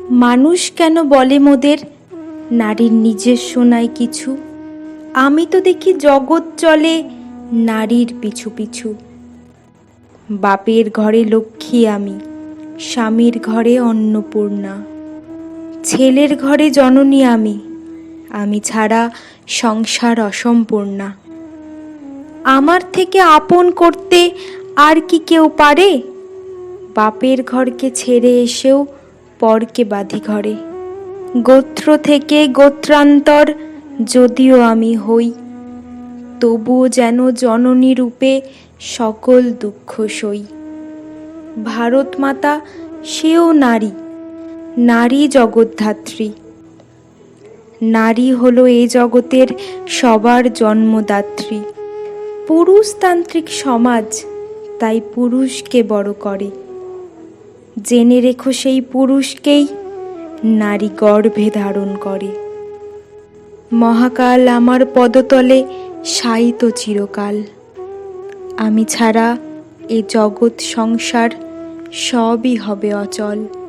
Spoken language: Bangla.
মানুষ কেন বলে মোদের নারীর নিজস্ব নাই কিছু? আমি তো দেখি জগৎ চলে নারীর পিছু পিছু। বাপের ঘরে লক্ষ্মী আমি, স্বামীর ঘরে অন্নপূর্ণা। ছেলের ঘরে জননী আমি, আমি ছাড়া সংসার অসম্পূর্ণা। আমার থেকে আপন করতে আর কি কেউ পারে? বাপের ঘরকে ছেড়ে এসেও পরকে বাঁধি ঘরে। গোত্র থেকে গোত্রান্তর যদিও আমি হই, তবুও যেন জননী রূপে সকল দুঃখ সই। ভারত মাতা সেও নারী, নারী জগদ্ধাত্রী। নারী হলো এ জগতের সবার জন্মদাত্রী। পুরুষতান্ত্রিক সমাজ তাই পুরুষকে বড় করে। জেনে রেখো সেই পুরুষকেই নারী গর্ভে ধারণ করে। মহাকাল আমার পদতলে শায়িত চিরকাল। আমি ছাড়া এ জগৎ সংসার সবই হবে অচল।